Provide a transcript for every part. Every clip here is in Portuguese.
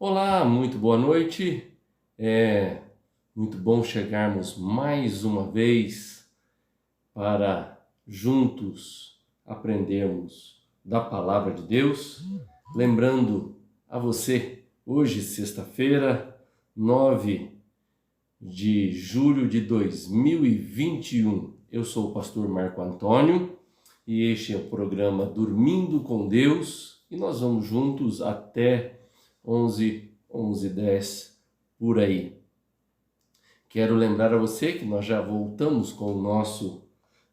Olá, muito boa noite. É muito bom chegarmos mais uma vez para juntos aprendermos da Palavra de Deus. Lembrando a você, hoje, sexta-feira, 9 de julho de 2021. Eu sou o pastor Marco Antônio e este é o programa Dormindo com Deus e nós vamos juntos até 11h10 por aí. Quero lembrar a você que nós já voltamos com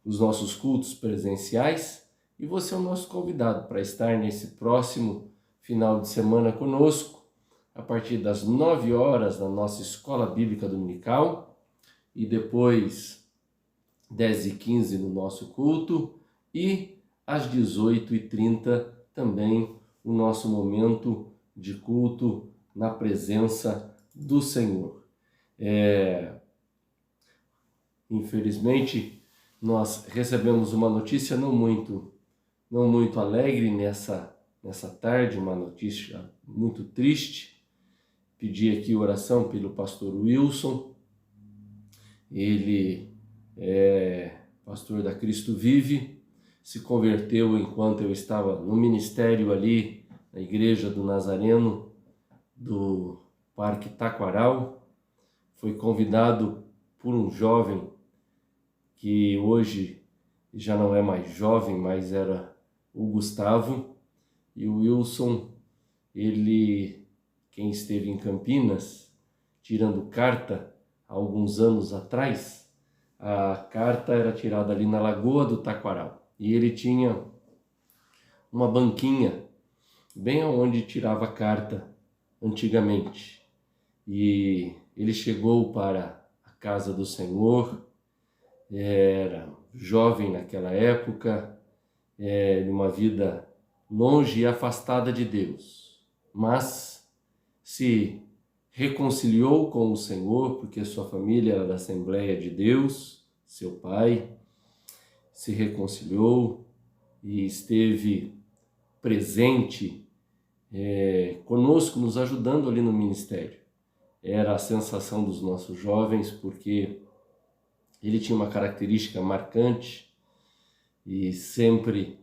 os nossos cultos presenciais e você é o nosso convidado para estar nesse próximo final de semana conosco, a partir das 9 horas na nossa Escola Bíblica Dominical e depois 10h15 no nosso culto e às 18h30 também o nosso momento de culto na presença do Senhor. Infelizmente, nós recebemos uma notícia não muito alegre nessa tarde, uma notícia muito triste. Pedi aqui oração pelo pastor Wilson. Ele é pastor da Cristo Vive, se converteu enquanto eu estava no ministério ali na Igreja do Nazareno do Parque Taquaral. Foi convidado por um jovem que hoje já não é mais jovem, mas era o Gustavo. E o Wilson, quem esteve em Campinas tirando carta há alguns anos atrás, a carta era tirada ali na Lagoa do Taquaral. E ele tinha uma banquinha bem onde tirava carta antigamente. E ele chegou para a casa do Senhor, era jovem naquela época, numa vida longe e afastada de Deus, mas se reconciliou com o Senhor, porque sua família era da Assembleia de Deus, seu pai se reconciliou e esteve presente conosco, nos ajudando ali no ministério. Era a sensação dos nossos jovens, porque ele tinha uma característica marcante e sempre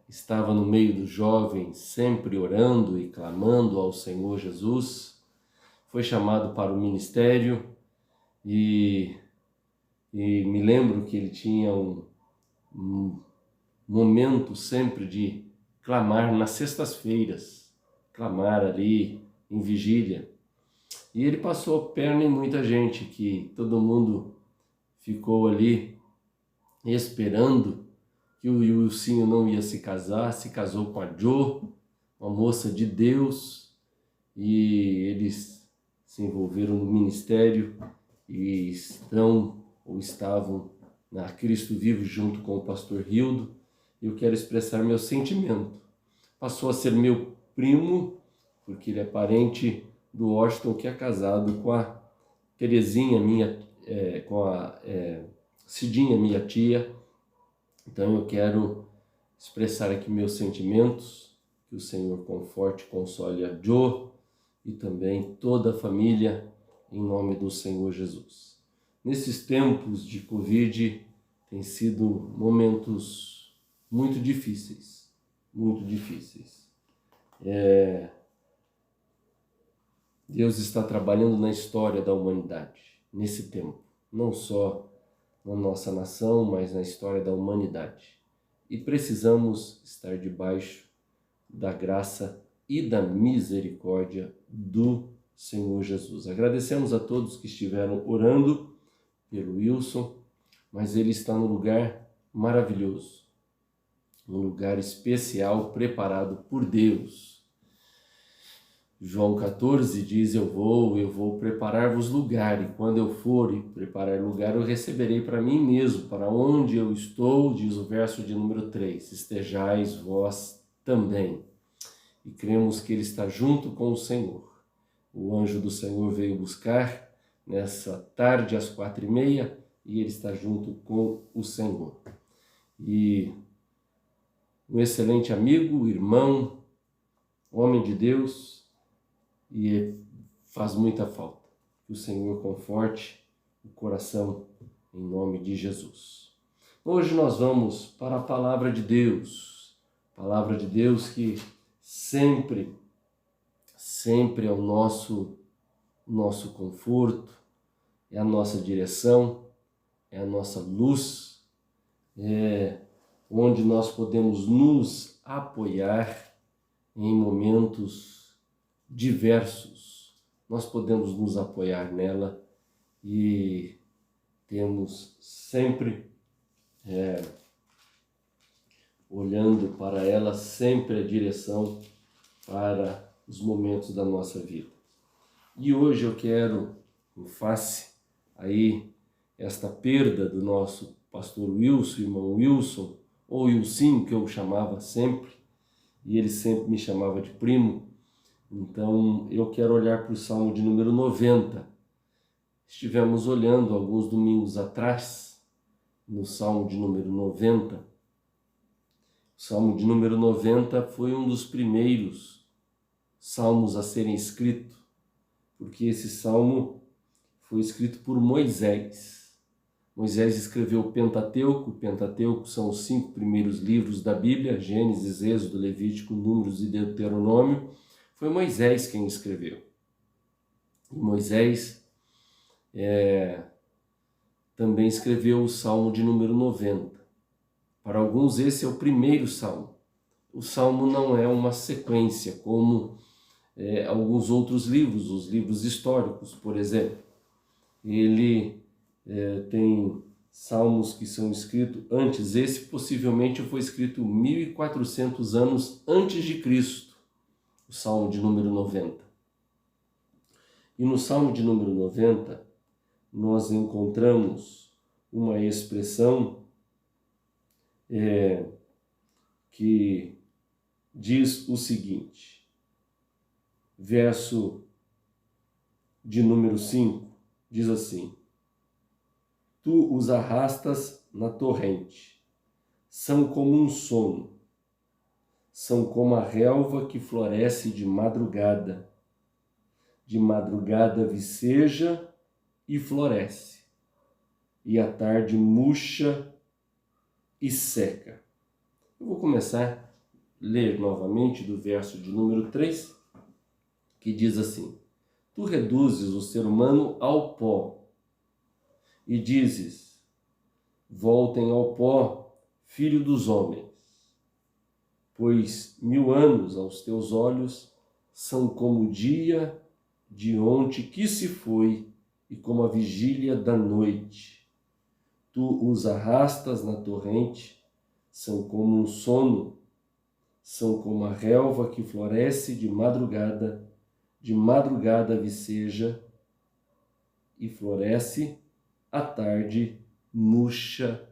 estava no meio dos jovens, sempre orando e clamando ao Senhor Jesus. Foi chamado para o ministério e me lembro que ele tinha um momento sempre de clamar nas sextas-feiras, clamar ali em vigília. E ele passou perna em muita gente, que todo mundo ficou ali esperando que o Wilsinho não ia se casar, se casou com a Jo, uma moça de Deus, e eles se envolveram no ministério e estavam na Cristo Vivo junto com o pastor Hildo. Eu quero expressar meu sentimento. Passou a ser meu primo, porque ele é parente do Washington, que é casado com a Terezinha, com a Cidinha, minha tia. Então eu quero expressar aqui meus sentimentos, que o Senhor conforte e console a Jo e também toda a família, em nome do Senhor Jesus. Nesses tempos de Covid, tem sido momentos muito difíceis, muito difíceis. Deus está trabalhando na história da humanidade, nesse tempo, não só na nossa nação, mas na história da humanidade. E precisamos estar debaixo da graça e da misericórdia do Senhor Jesus. Agradecemos a todos que estiveram orando pelo Wilson, mas ele está num lugar maravilhoso, um lugar especial preparado por Deus. João 14 diz, eu vou preparar-vos lugar, e quando eu for e preparar lugar, eu receberei para mim mesmo, para onde eu estou, diz o verso de número 3, estejais vós também. E cremos que ele está junto com o Senhor. O anjo do Senhor veio buscar nessa tarde às 4h30, e ele está junto com o Senhor. E um excelente amigo, irmão, homem de Deus, e faz muita falta. Que o Senhor conforte o coração em nome de Jesus. Hoje nós vamos para a palavra de Deus que sempre é o nosso conforto, é a nossa direção, é a nossa luz, é onde nós podemos nos apoiar em momentos diversos. Nós podemos nos apoiar nela e temos sempre olhando para ela, sempre a direção para os momentos da nossa vida. E hoje eu quero, em face aí esta perda do nosso pastor Wilson, irmão Wilson, ou Wilson, que eu chamava sempre, e ele sempre me chamava de primo. Então eu quero olhar para o Salmo de número 90. Estivemos olhando alguns domingos atrás no Salmo de número 90. O Salmo de número 90 foi um dos primeiros salmos a serem escritos, porque esse salmo foi escrito por Moisés. Moisés escreveu o Pentateuco. O Pentateuco são os 5 primeiros livros da Bíblia, Gênesis, Êxodo, Levítico, Números e Deuteronômio. Foi Moisés quem escreveu. E Moisés também escreveu o Salmo de número 90. Para alguns esse é o primeiro salmo. O salmo não é uma sequência, como alguns outros livros, os livros históricos, por exemplo. Ele tem salmos que são escritos antes. Esse possivelmente foi escrito 1400 anos antes de Cristo, o Salmo de número 90. E no Salmo de número 90, nós encontramos uma expressão que diz o seguinte, verso de número 5, diz assim: Tu os arrastas na torrente, são como um sono, são como a relva que floresce de madrugada viceja e floresce, e à tarde murcha e seca. Eu vou começar a ler novamente do verso de número 3, que diz assim: Tu reduzes o ser humano ao pó, e dizes, voltem ao pó, filho dos homens, pois 1000 anos aos teus olhos são como o dia de ontem que se foi e como a vigília da noite. Tu os arrastas na torrente, são como um sono, são como a relva que floresce de madrugada viceja e floresce, à tarde murcha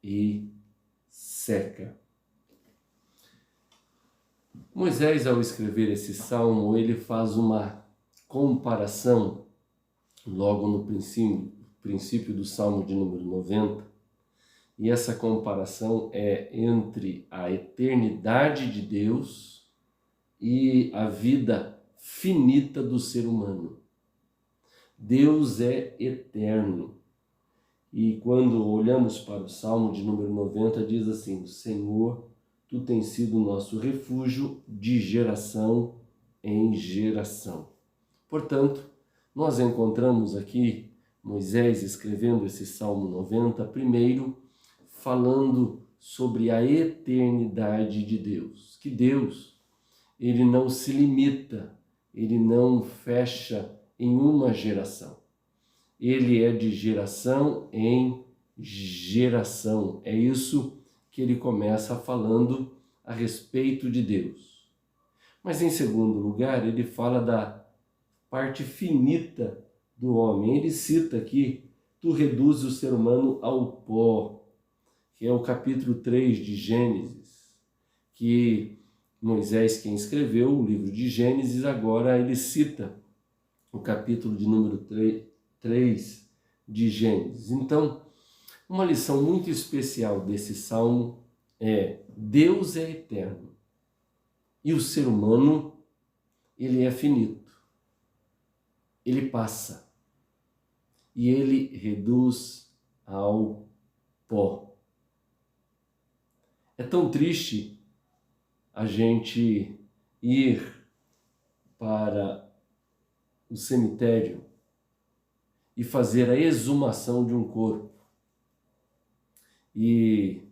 e seca. Moisés, ao escrever esse salmo, ele faz uma comparação logo no princípio do salmo de número 90, e essa comparação é entre a eternidade de Deus e a vida finita do ser humano. Deus é eterno. E quando olhamos para o Salmo de número 90, diz assim: Senhor, Tu tens sido o nosso refúgio de geração em geração. Portanto, nós encontramos aqui Moisés escrevendo esse Salmo 90, primeiro falando sobre a eternidade de Deus. Que Deus, ele não se limita, ele não fecha em uma geração. Ele é de geração em geração. É isso que ele começa falando a respeito de Deus. Mas em segundo lugar, ele fala da parte finita do homem. Ele cita aqui, tu reduzes o ser humano ao pó, que é o capítulo 3 de Gênesis, que Moisés, quem escreveu o livro de Gênesis, agora ele cita o capítulo de número 3 de Gênesis. Então, uma lição muito especial desse salmo é: Deus é eterno e o ser humano, ele é finito. ele passa e ele reduz ao pó. É tão triste a gente ir para o cemitério e fazer a exumação de um corpo. E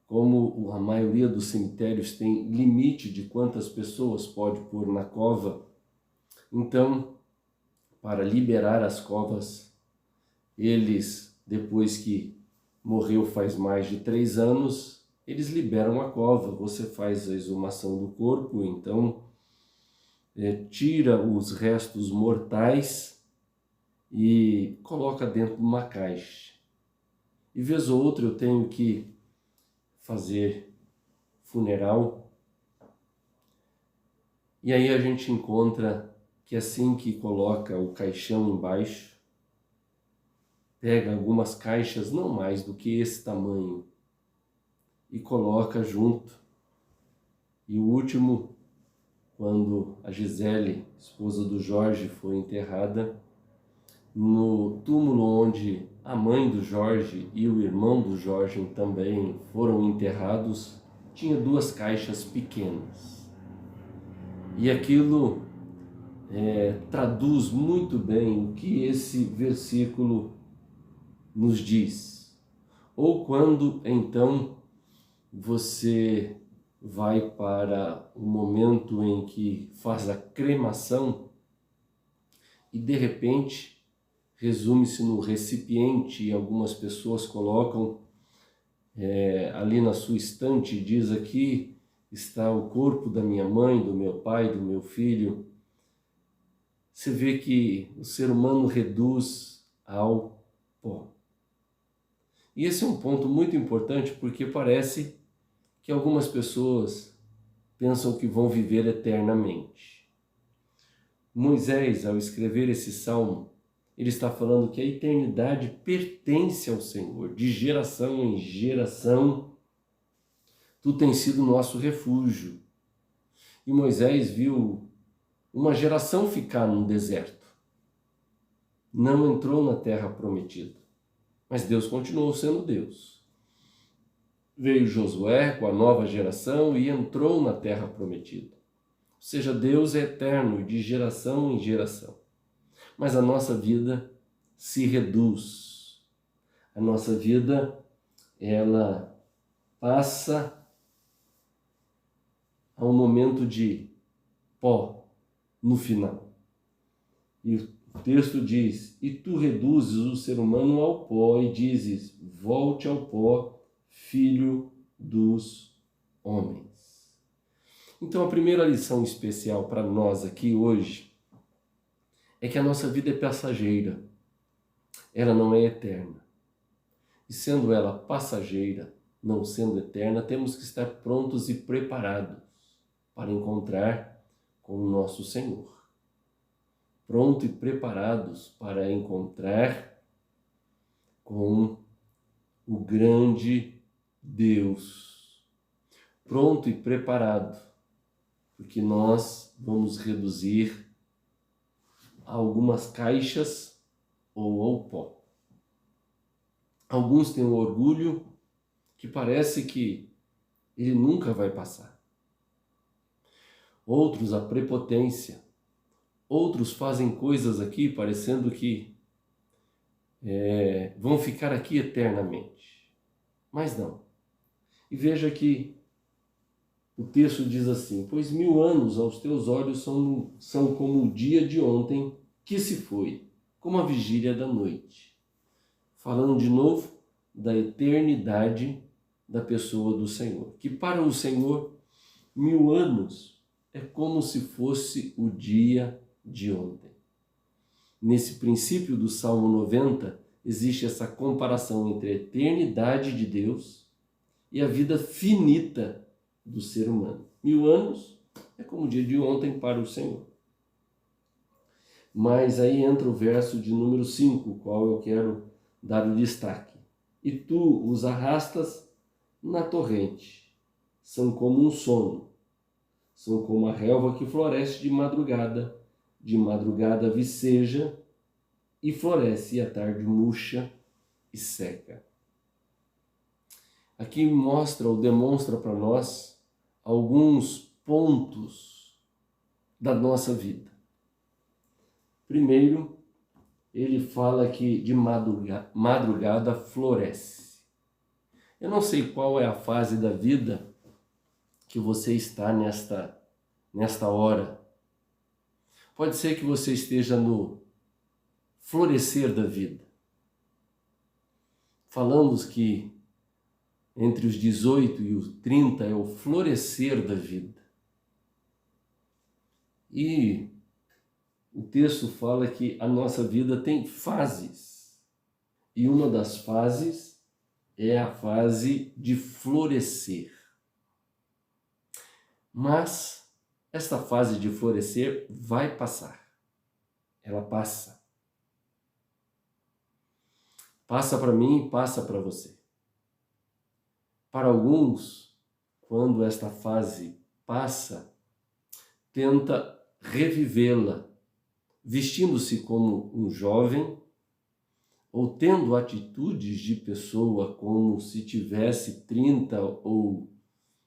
como a maioria dos cemitérios tem limite de quantas pessoas pode pôr na cova, então, para liberar as covas, eles, depois que morreu faz mais de 3 anos, eles liberam a cova. Você faz a exumação do corpo, então tira os restos mortais e coloca dentro de uma caixa. E vez ou outra eu tenho que fazer funeral, e aí a gente encontra que assim que coloca o caixão embaixo, pega algumas caixas não mais do que esse tamanho e coloca junto. E o último, quando a Gisele, esposa do Jorge, foi enterrada, no túmulo onde a mãe do Jorge e o irmão do Jorge também foram enterrados, tinha 2 caixas pequenas. E aquilo traduz muito bem o que esse versículo nos diz. Ou quando então você vai para o momento em que faz a cremação e de repente resume-se no recipiente e algumas pessoas colocam ali na sua estante, diz aqui está o corpo da minha mãe, do meu pai, do meu filho. Você vê que o ser humano reduz ao pó. E esse é um ponto muito importante porque parece que algumas pessoas pensam que vão viver eternamente. Moisés, ao escrever esse salmo, ele está falando que a eternidade pertence ao Senhor, de geração em geração. Tu tens sido nosso refúgio. E Moisés viu uma geração ficar no deserto. Não entrou na terra prometida. Mas Deus continuou sendo Deus. Veio Josué com a nova geração e entrou na terra prometida. Ou seja, Deus é eterno, de geração em geração. Mas a nossa vida se reduz. A nossa vida, ela passa a um momento de pó no final. E o texto diz, e tu reduzes o ser humano ao pó e dizes, volte ao pó, filho dos homens. Então a primeira lição especial para nós aqui hoje é que a nossa vida é passageira, ela não é eterna. E sendo ela passageira, não sendo eterna, temos que estar prontos e preparados para encontrar com o nosso Senhor. Prontos e preparados para encontrar com o grande Deus. Pronto e preparado, porque nós vamos reduzir a algumas caixas ou ao pó. Alguns têm um orgulho que parece que ele nunca vai passar. Outros a prepotência. Outros fazem coisas aqui parecendo que vão ficar aqui eternamente. Mas não. E veja que o texto diz assim, pois 1000 anos aos teus olhos são como o dia de ontem que se foi, como a vigília da noite. Falando de novo da eternidade da pessoa do Senhor. Que para o Senhor, 1000 anos é como se fosse o dia de ontem. Nesse princípio do Salmo 90, existe essa comparação entre a eternidade de Deus e a vida finita do ser humano. 1000 anos é como o dia de ontem para o Senhor. Mas aí entra o verso de número 5, o qual eu quero dar o destaque. E tu os arrastas na torrente, são como um sono, são como a relva que floresce de madrugada, de madrugada viceja e floresce, e à tarde murcha e seca. Aqui mostra ou demonstra para nós alguns pontos da nossa vida. Primeiro, ele fala que de madrugada floresce. Eu não sei qual é a fase da vida que você está nesta hora. Pode ser que você esteja no florescer da vida. Falamos que entre os 18 e os 30 é o florescer da vida. E o texto fala que a nossa vida tem fases. E uma das fases é a fase de florescer. Mas esta fase de florescer vai passar. Ela passa. Passa para mim e passa para você. Para alguns, quando esta fase passa, tenta revivê-la, vestindo-se como um jovem ou tendo atitudes de pessoa como se tivesse 30 ou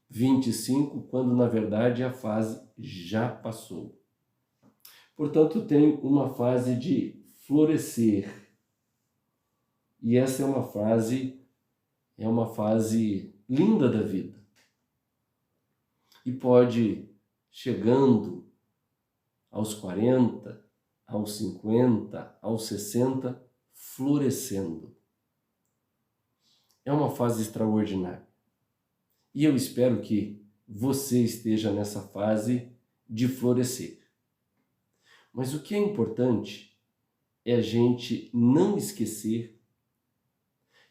25, quando na verdade a fase já passou. Portanto, tem uma fase de florescer. E essa é uma fase linda da vida. E pode, chegando aos 40, aos 50, aos 60, florescendo. É uma fase extraordinária. E eu espero que você esteja nessa fase de florescer. Mas o que é importante é a gente não esquecer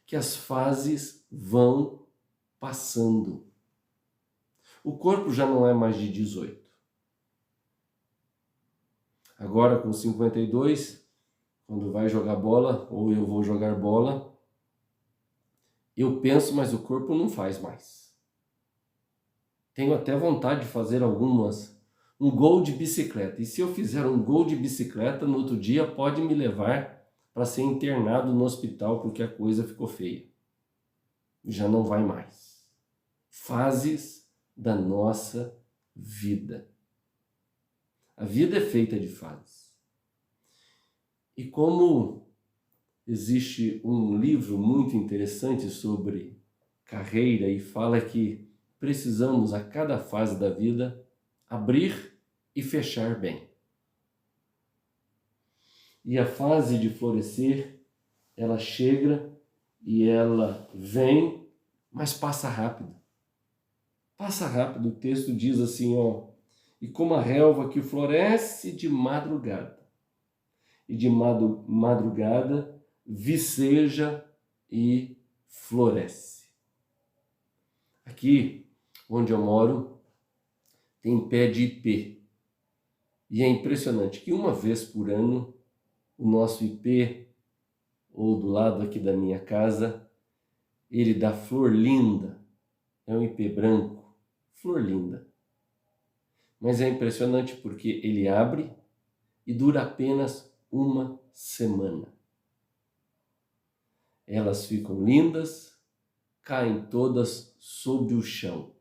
que as fases vão passando. O corpo já não é mais de 18. Agora com 52, quando vai jogar bola, ou eu vou jogar bola, eu penso, mas o corpo não faz mais. Tenho até vontade de fazer um gol de bicicleta. E se eu fizer um gol de bicicleta, no outro dia pode me levar para ser internado no hospital porque a coisa ficou feia. Já não vai mais. Fases da nossa vida. A vida é feita de fases. E como existe um livro muito interessante sobre carreira e fala que precisamos a cada fase da vida abrir e fechar bem. E a fase de florescer, ela chega e ela vem, mas passa rápido. Passa rápido. O texto diz assim, e como a relva que floresce de madrugada, e de madrugada viceja e floresce. Aqui, onde eu moro, tem pé de ipê. E é impressionante que uma vez por ano, o nosso ipê, ou do lado aqui da minha casa, ele dá flor linda. É um ipê branco, flor linda. Mas é impressionante porque ele abre e dura apenas uma semana. Elas ficam lindas, caem todas sob o chão.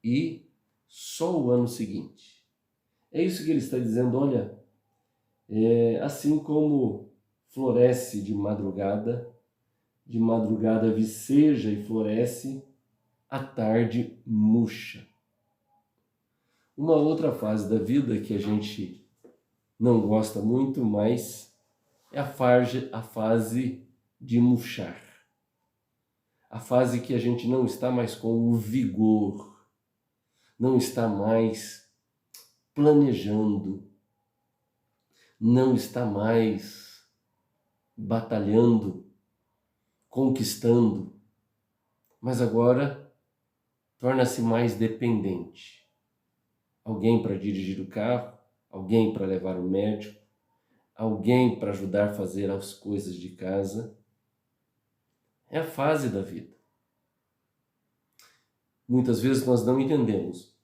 E só o ano seguinte. É isso que ele está dizendo, olha, assim como floresce de madrugada viceja e floresce, à tarde murcha. Uma outra fase da vida que a gente não gosta muito, mas é a fase de murchar. A fase que a gente não está mais com o vigor, não está mais planejando, não está mais batalhando, conquistando, mas agora torna-se mais dependente. Alguém para dirigir o carro, alguém para levar o médico, alguém para ajudar a fazer as coisas de casa. É a fase da vida. Muitas vezes nós não entendemos.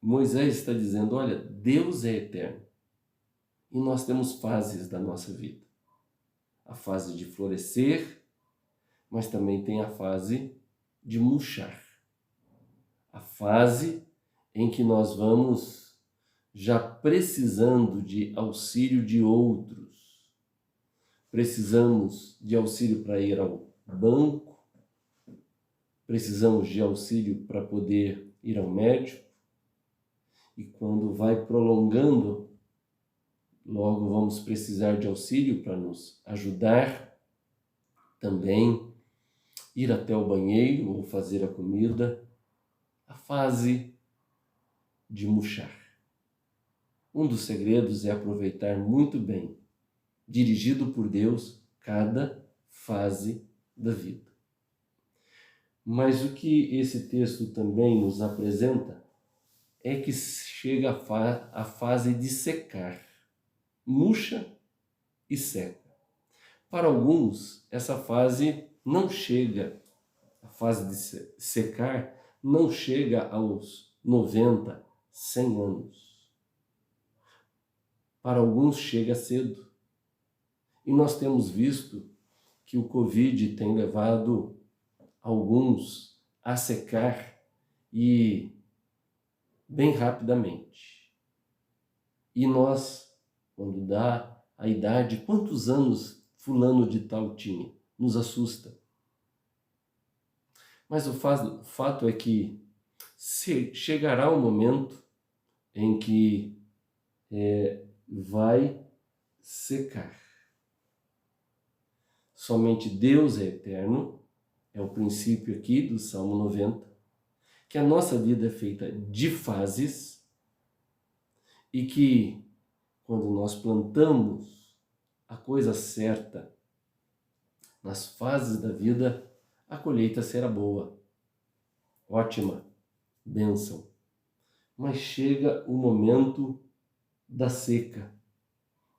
Moisés está dizendo, olha, Deus é eterno. E nós temos fases da nossa vida. A fase de florescer, mas também tem a fase de murchar. A fase em que nós vamos já precisando de auxílio de outros. Precisamos de auxílio para ir ao banco, precisamos de auxílio para poder ir ao médico. E quando vai prolongando, logo vamos precisar de auxílio para nos ajudar também, ir até o banheiro ou fazer a comida. A fase de murchar. Um dos segredos é aproveitar muito bem, dirigido por Deus, cada fase da vida. Mas o que esse texto também nos apresenta é que chega a fase de secar. Murcha e seca. Para alguns, essa fase não chega, a fase de secar não chega aos 90, 100 anos. Para alguns chega cedo. E nós temos visto que o Covid tem levado alguns a secar e bem rapidamente. E nós, quando dá a idade, quantos anos fulano de tal tinha, nos assusta. Mas o fato é que chegará um momento em que vai secar. Somente Deus é eterno, é o princípio aqui do Salmo 90, que a nossa vida é feita de fases e que quando nós plantamos a coisa certa nas fases da vida, a colheita será boa, ótima, bênção. Mas chega o momento da seca,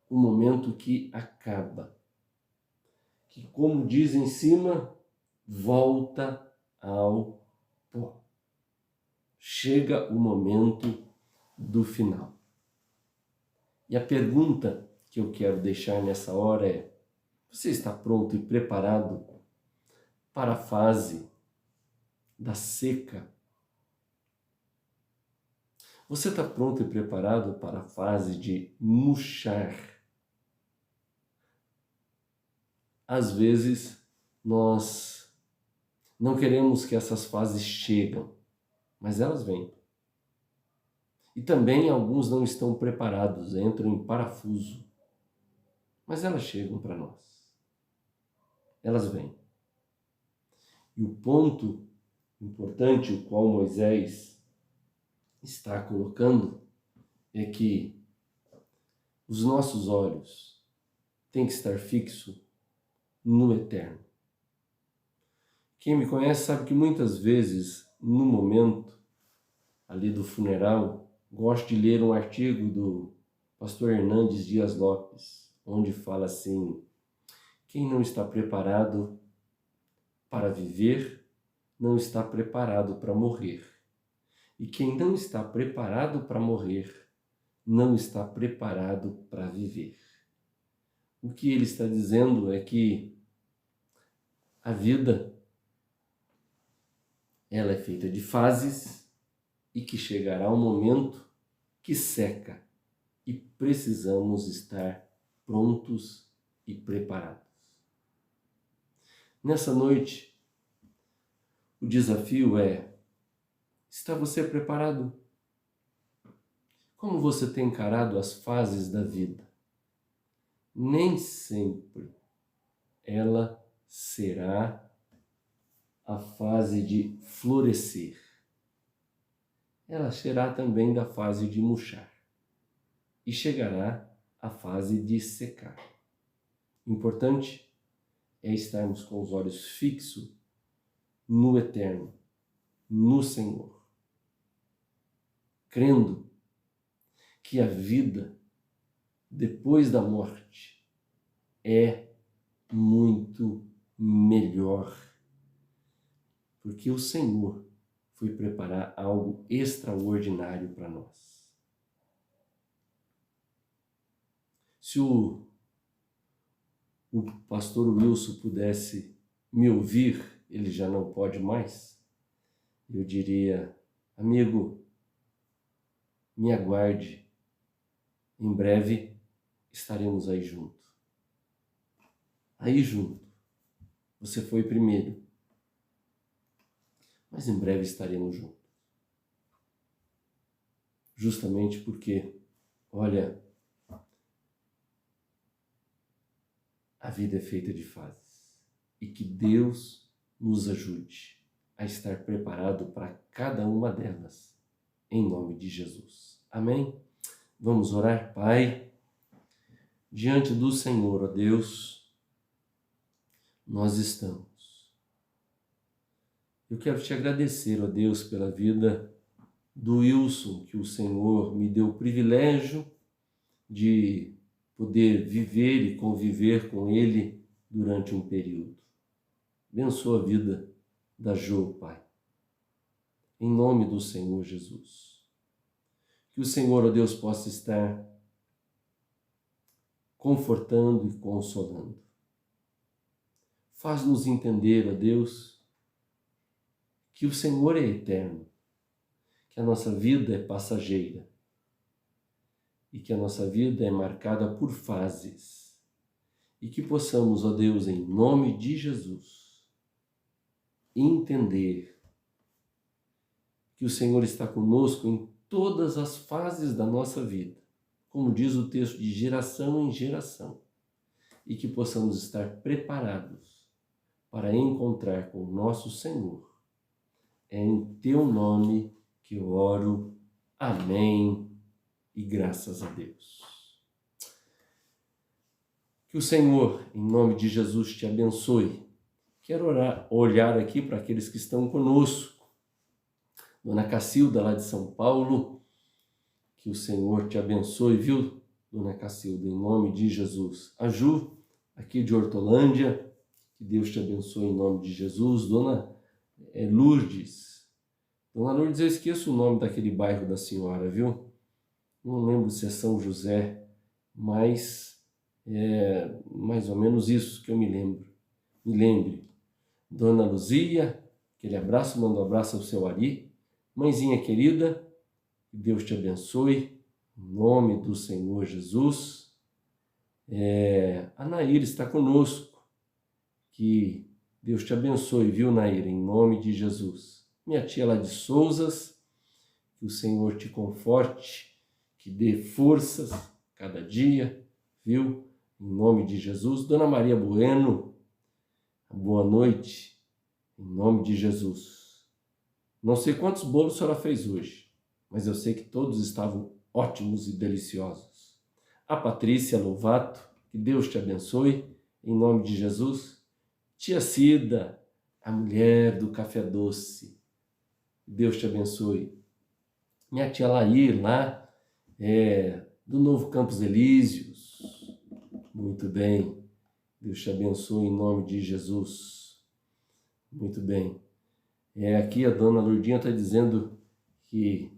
o momento que acaba, que, como diz em cima, volta ao pó. Chega o momento do final. E a pergunta que eu quero deixar nessa hora é: você está pronto e preparado para a fase da seca? Você está pronto e preparado para a fase de murchar? Às vezes, nós não queremos que essas fases cheguem, mas elas vêm. E também alguns não estão preparados, entram em parafuso, mas elas chegam para nós. Elas vêm. E o ponto importante, o qual Moisés está colocando, é que os nossos olhos têm que estar fixos no eterno. Quem me conhece sabe que muitas vezes, no momento ali do funeral, gosto de ler um artigo do pastor Hernandes Dias Lopes, onde fala assim: quem não está preparado para viver, não está preparado para morrer. E quem não está preparado para morrer, não está preparado para viver. O que ele está dizendo é que a vida, ela é feita de fases e que chegará um momento que seca e precisamos estar prontos e preparados. Nessa noite, o desafio é: está você preparado? Como você tem encarado as fases da vida? Nem sempre ela será a fase de florescer. Ela será também da fase de murchar. E chegará a fase de secar. Importante é estarmos com os olhos fixos no eterno, no Senhor, crendo que a vida depois da morte é muito melhor, porque o Senhor foi preparar algo extraordinário para nós. Se o pastor Wilson pudesse me ouvir, ele já não pode mais, eu diria: amigo, me aguarde, em breve estaremos aí junto. Aí junto, você foi primeiro, mas em breve estaremos juntos. Justamente porque, olha, a vida é feita de fases e que Deus nos ajude a estar preparado para cada uma delas, em nome de Jesus. Amém? Vamos orar, Pai. Diante do Senhor, ó Deus, nós estamos. Eu quero te agradecer, ó Deus, pela vida do Wilson, que o Senhor me deu o privilégio de poder viver e conviver com ele durante um período. Abençoa a vida da Jo, Pai. Em nome do Senhor Jesus. Que o Senhor, ó Deus, possa estar confortando e consolando. Faz-nos entender, ó Deus, que o Senhor é eterno, que a nossa vida é passageira e que a nossa vida é marcada por fases e que possamos, ó Deus, em nome de Jesus, entender que o Senhor está conosco em todas as fases da nossa vida, como diz o texto, de geração em geração, e que possamos estar preparados para encontrar com o nosso Senhor. É em teu nome que eu oro. Amém. E graças a Deus. Que o Senhor, em nome de Jesus, te abençoe. Quero olhar aqui para aqueles que estão conosco. Dona Cacilda, lá de São Paulo, que o Senhor te abençoe, viu, Dona Cacilda, em nome de Jesus. A Ju, aqui de Hortolândia, que Deus te abençoe em nome de Jesus. Dona Lourdes. Dona Lourdes, eu esqueço o nome daquele bairro da senhora, viu? Não lembro se é São José, mas é mais ou menos isso que eu me lembro. Me lembre. Dona Luzia, aquele abraço, manda um abraço ao seu Ari. Mãezinha querida, que Deus te abençoe, em nome do Senhor Jesus. A Nair está conosco, que Deus te abençoe, viu, Nair, em nome de Jesus. Minha tia lá de Souzas, que o Senhor te conforte, que dê forças cada dia, viu, em nome de Jesus. Dona Maria Bueno, boa noite, em nome de Jesus. Não sei quantos bolos a senhora fez hoje, mas eu sei que todos estavam ótimos e deliciosos. A Patrícia Lovato, que Deus te abençoe, em nome de Jesus. Tia Cida, a mulher do café doce, Deus te abençoe. Minha tia Laís, lá, do Novo Campos Elíseos, muito bem, Deus te abençoe em nome de Jesus. Muito bem. Aqui a dona Lourdinha está dizendo que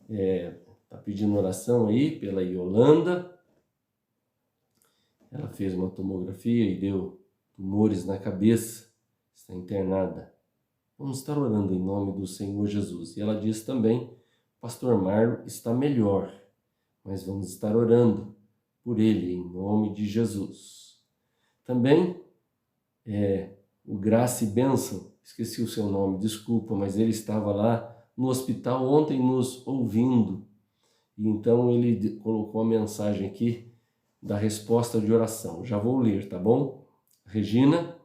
está pedindo oração aí pela Yolanda. Ela fez uma tomografia e deu tumores na cabeça, está internada. Vamos estar orando em nome do Senhor Jesus. E ela diz também, pastor Marlo está melhor, mas vamos estar orando por ele em nome de Jesus. Também o Graça e Bênção, esqueci o seu nome, desculpa, mas ele estava lá no hospital ontem nos ouvindo. E então ele colocou a mensagem aqui da resposta de oração. Já vou ler, tá bom? Regina,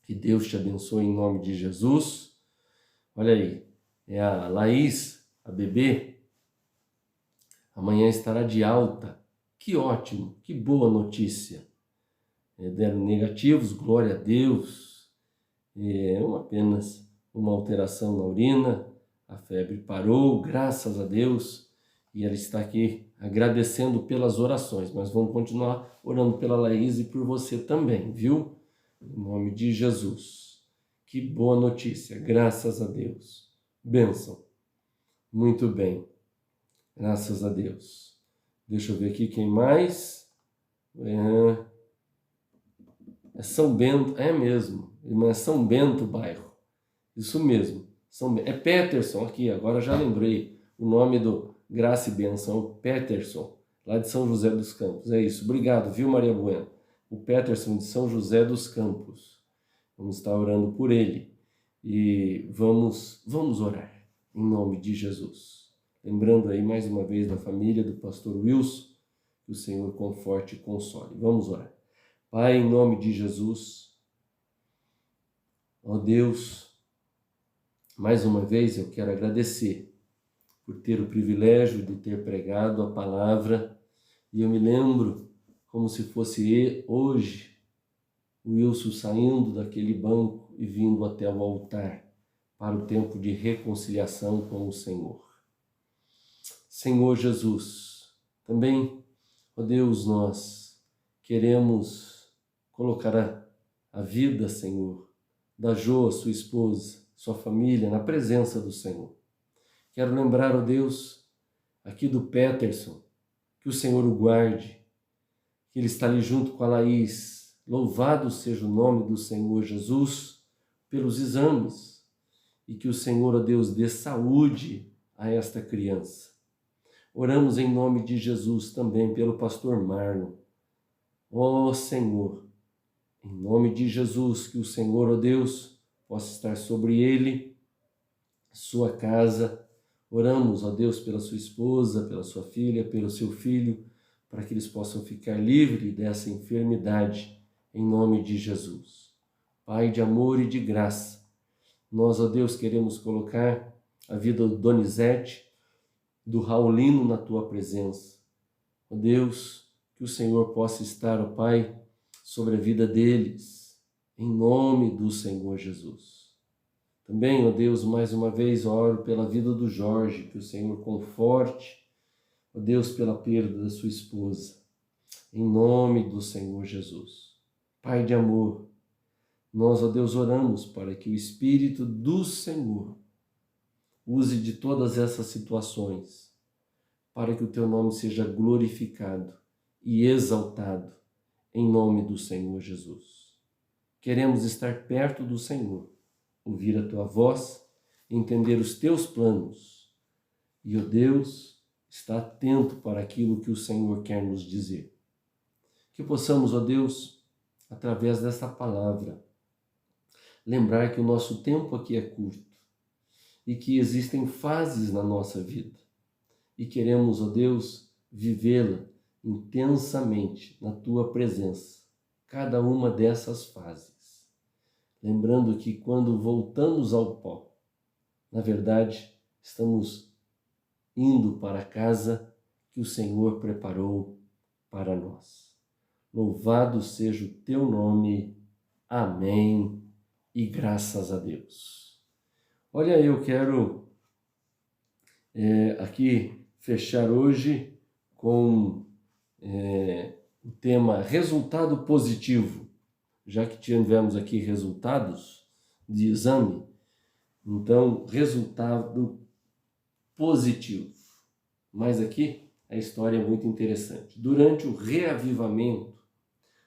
que Deus te abençoe em nome de Jesus. Olha aí, é a Laís, a bebê, amanhã estará de alta. Que ótimo, que boa notícia. Deram negativos, glória a Deus. Apenas uma alteração na urina, a febre parou, graças a Deus, e ela está aqui agradecendo pelas orações, mas vamos continuar orando pela Laís e por você também, viu? Em nome de Jesus. Que boa notícia, graças a Deus. Bênção. Muito bem, graças a Deus. Deixa eu ver aqui quem mais. É São Bento, é mesmo, é São Bento o bairro, isso mesmo, é Peterson aqui, agora já lembrei o nome do Graça e Benção, Peterson, lá de São José dos Campos, é isso, obrigado, viu, Maria Bueno? O Peterson de São José dos Campos, vamos estar orando por ele e vamos orar em nome de Jesus. Lembrando aí mais uma vez da família do pastor Wilson, que o Senhor conforte e console. Vamos orar. Pai, em nome de Jesus, ó Deus, mais uma vez eu quero agradecer por ter o privilégio de ter pregado a palavra e eu me lembro como se fosse hoje o Wilson saindo daquele banco e vindo até o altar para o tempo de reconciliação com o Senhor. Senhor Jesus, também, ó Deus, nós queremos colocar a vida, Senhor, da Jo, sua esposa, sua família, na presença do Senhor. Quero lembrar, ó Deus, aqui do Peterson, que o Senhor o guarde, que ele está ali junto com a Laís. Louvado seja o nome do Senhor Jesus pelos exames e que o Senhor, ó Deus, dê saúde a esta criança. Oramos em nome de Jesus também pelo pastor Marlon. Ó Senhor, em nome de Jesus, que o Senhor, ó Deus, possa estar sobre ele, sua casa. Oramos, ó Deus, pela sua esposa, pela sua filha, pelo seu filho, para que eles possam ficar livres dessa enfermidade, em nome de Jesus. Pai de amor e de graça, nós, ó Deus, queremos colocar a vida do Donizete, do Raulino na tua presença. Ó Deus, que o Senhor possa estar, ó Pai, sobre a vida deles, em nome do Senhor Jesus. Também, ó Deus, mais uma vez oro pela vida do Jorge, que o Senhor conforte, ó Deus, pela perda da sua esposa, em nome do Senhor Jesus. Pai de amor, nós, ó Deus, oramos para que o Espírito do Senhor use de todas essas situações, para que o teu nome seja glorificado e exaltado, em nome do Senhor Jesus. Queremos estar perto do Senhor, ouvir a tua voz, entender os teus planos. E, ó Deus, está atento para aquilo que o Senhor quer nos dizer. Que possamos, ó Deus, através dessa palavra, lembrar que o nosso tempo aqui é curto e que existem fases na nossa vida. E queremos, ó Deus, vivê-la intensamente na tua presença, cada uma dessas fases. Lembrando que quando voltamos ao pó, na verdade, estamos indo para a casa que o Senhor preparou para nós. Louvado seja o teu nome. Amém. E graças a Deus. Olha, eu quero aqui fechar hoje com o tema resultado positivo. Já que tivemos aqui resultados de exame, então, resultado positivo. Mas aqui a história é muito interessante. Durante o reavivamento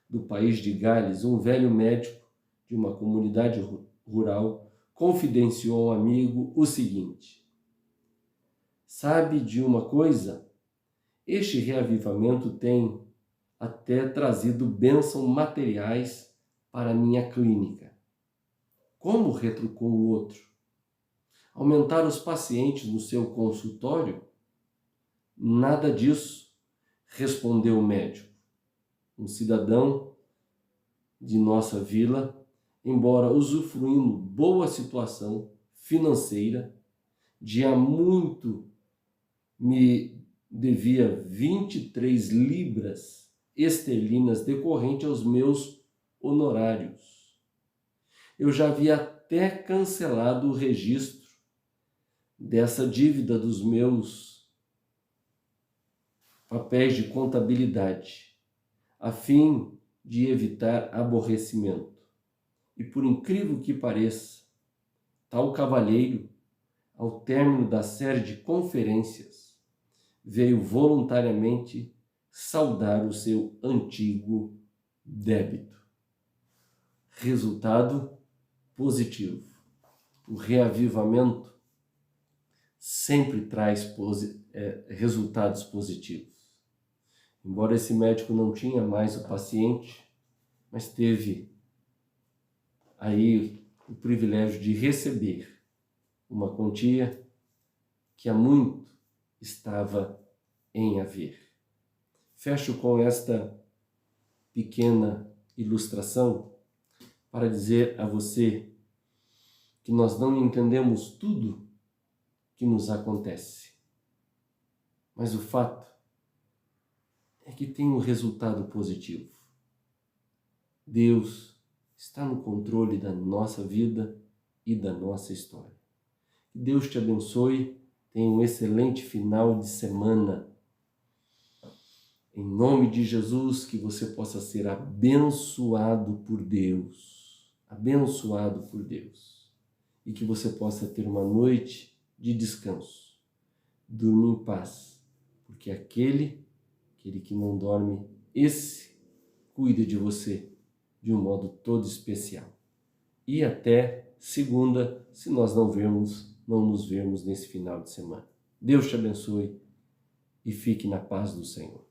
do país de Gales, um velho médico de uma comunidade rural confidenciou ao amigo o seguinte: sabe de uma coisa? Este reavivamento tem até trazido bênçãos materiais para a minha clínica. Como? Retrucou o outro. Aumentar os pacientes no seu consultório? Nada disso, respondeu o médico. Um cidadão de nossa vila, embora usufruindo boa situação financeira, de há muito me devia 23 libras esterlinas decorrente aos meus honorários. Eu já havia até cancelado o registro dessa dívida dos meus papéis de contabilidade, a fim de evitar aborrecimento. E por incrível que pareça, tal cavalheiro, ao término da série de conferências, veio voluntariamente saldar o seu antigo débito. Resultado positivo. O reavivamento sempre traz resultados positivos. Embora esse médico não tinha mais o paciente, mas teve aí o privilégio de receber uma quantia que há muito estava em haver. Fecho com esta pequena ilustração para dizer a você que nós não entendemos tudo que nos acontece, mas o fato é que tem um resultado positivo. Deus está no controle da nossa vida e da nossa história. Que Deus te abençoe, tenha um excelente final de semana. Em nome de Jesus, que você possa ser abençoado por Deus, e que você possa ter uma noite de descanso. Durma em paz, porque aquele que não dorme, esse cuida de você de um modo todo especial. E até segunda, se nós não nos vermos nesse final de semana. Deus te abençoe e fique na paz do Senhor.